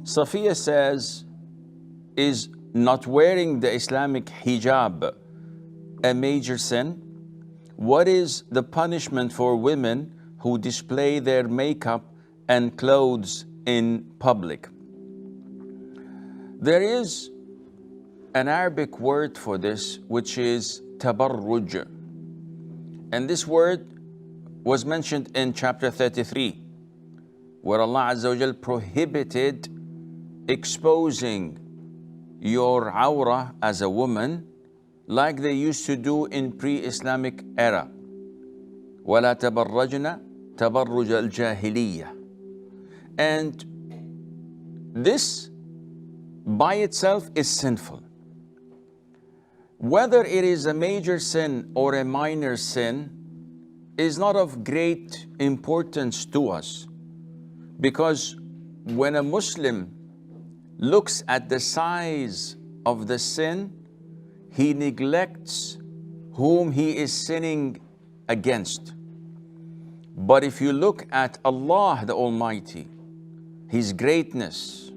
Safiya says, is not wearing the Islamic hijab a major sin? What is the punishment for women who display their makeup and clothes in public? There is an Arabic word for this, which is tabarruj. And this word was mentioned in chapter 33, where Allah Azza wa Jal prohibited exposing your awrah as a woman like they used to do in pre-Islamic era. وَلَا تَبَرَّجْنَا تَبَرُّجَ الْجَاهِلِيَّةِ. And this by itself is sinful. Whether it is a major sin or a minor sin is not of great importance to us, because when a Muslim looks at the size of the sin, he neglects whom he is sinning against. But if you look at Allah the Almighty, His greatness,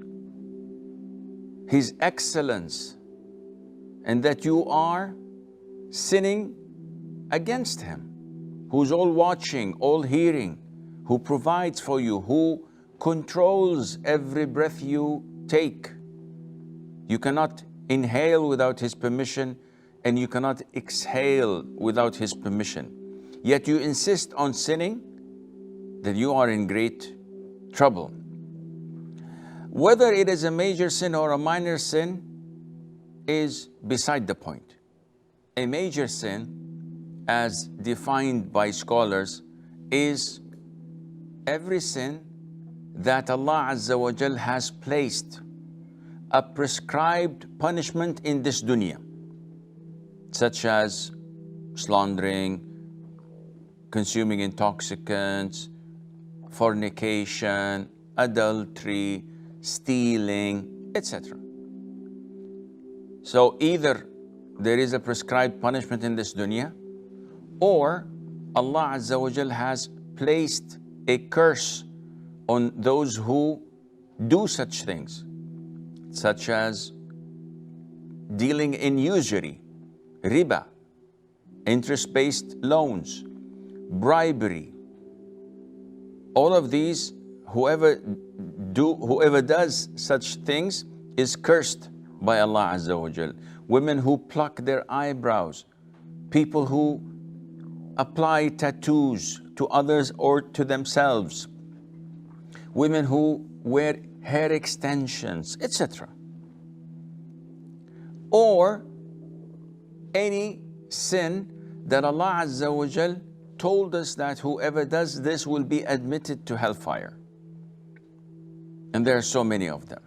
His excellence, and that you are sinning against Him, who's all watching, all hearing, who provides for you, who controls every breath you take. You cannot inhale without His permission, and you cannot exhale without His permission. Yet you insist on sinning, that you are in great trouble. Whether it is a major sin or a minor sin is beside the point. A major sin, as defined by scholars, is every sin that Allah Azza wa Jal has placed a prescribed punishment in this dunya, such as slandering, consuming intoxicants, fornication, adultery, stealing, etc. So either there is a prescribed punishment in this dunya, or Allah Azza wa Jal has placed a curse on those who do such things, such as dealing in usury, riba, interest-based loans, bribery. All of these, whoever does such things is cursed by Allah Azza wa Jal. Women who pluck their eyebrows, people who apply tattoos to others or to themselves, women who wear hair extensions, etc. Or any sin that Allah Azza wa Jal told us that whoever does this will be admitted to hellfire. And there are so many of them.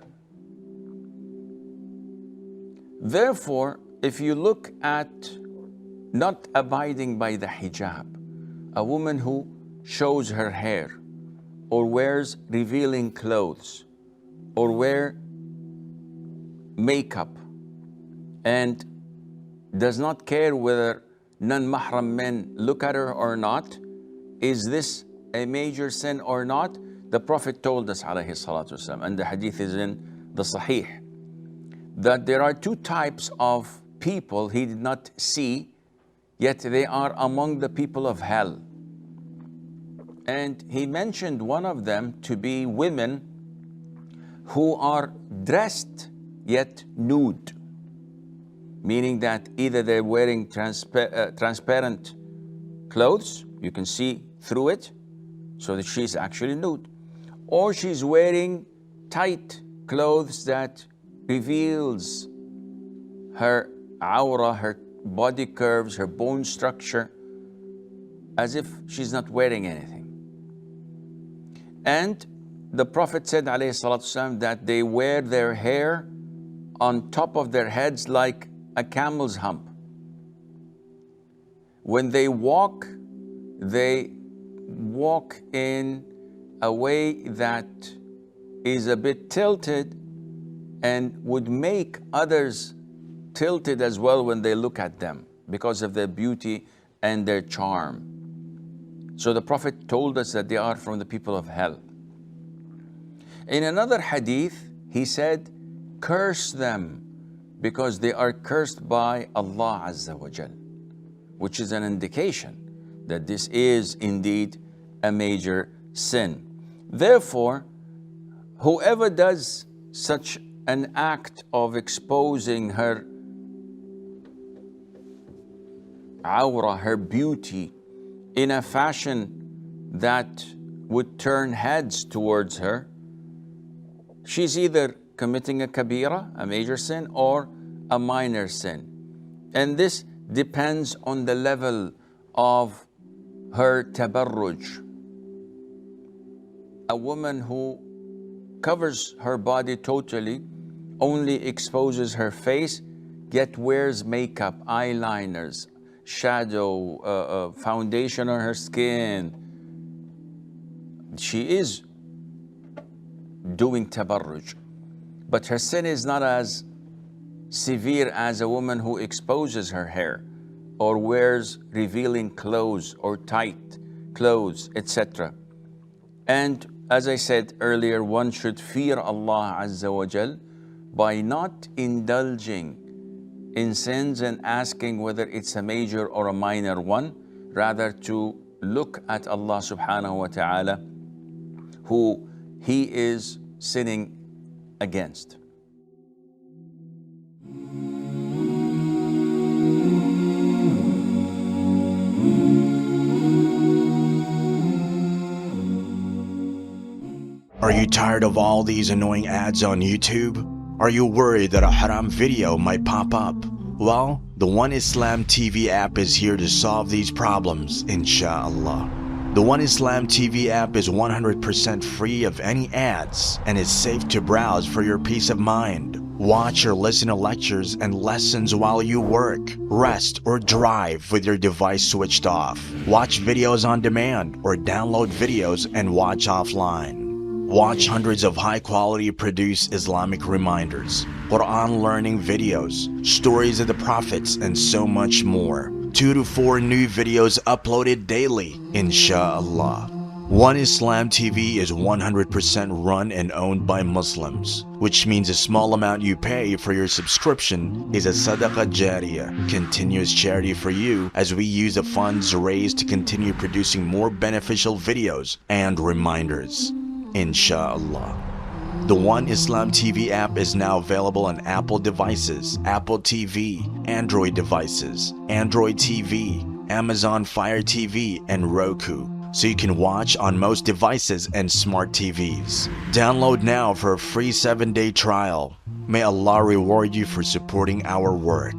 Therefore, if you look at not abiding by the hijab, a woman who shows her hair, or wears revealing clothes, or wear makeup, and does not care whether non-mahram men look at her or not, is this a major sin or not? The Prophet told us, alayhi salatu wasalam, and the hadith is in the Sahih, that there are two types of people He did not see, yet they are among the people of hell. And He mentioned one of them to be women who are dressed yet nude, meaning that either they're wearing transparent clothes, you can see through it, so that she's actually nude, or she's wearing tight clothes that reveals her aura, her body curves, her bone structure, as if she's not wearing anything. And the Prophet said, alayhi salatu wasalam, that they wear their hair on top of their heads like a camel's hump. When they walk in a way that is a bit tilted and would make others tilted as well when they look at them because of their beauty and their charm. So the Prophet told us that they are from the people of hell. In another hadith, he said, curse them because they are cursed by Allah Azza wa Jal, which is an indication that this is indeed a major sin. Therefore, whoever does such an act of exposing her awra, her beauty, in a fashion that would turn heads towards her, she's either committing a kabira, a major sin, or a minor sin. And this depends on the level of her tabarruj. A woman who covers her body totally, only exposes her face, yet wears makeup, eyeliners, shadow, foundation on her skin, she is doing tabarruj. But her sin is not as severe as a woman who exposes her hair or wears revealing clothes or tight clothes, etc. And as I said earlier, one should fear Allah Azza wa Jal by not indulging in sins and asking whether it's a major or a minor one, rather to look at Allah subhanahu wa ta'ala, who He is sinning against. Are you tired of all these annoying ads on YouTube? Are you worried that a haram video might pop up? Well, the One Islam TV app is here to solve these problems, inshallah. The One Islam TV app is 100% free of any ads and is safe to browse for your peace of mind. Watch or listen to lectures and lessons while you work, rest, or drive with your device switched off. Watch videos on demand or download videos and watch offline. Watch hundreds of high-quality produced Islamic reminders, Quran learning videos, stories of the prophets, and so much more. 2 to 4 new videos uploaded daily, inshallah. One Islam TV is 100% run and owned by Muslims, which means a small amount you pay for your subscription is a SADAQAH JARIYAH, continuous charity for you, as we use the funds raised to continue producing more beneficial videos and reminders, inshallah. The One Islam TV app is now available on Apple devices, Apple TV, Android devices, Android TV, Amazon Fire TV, and Roku, so you can watch on most devices and smart TVs. Download now for a free 7-day trial. May Allah reward you for supporting our work.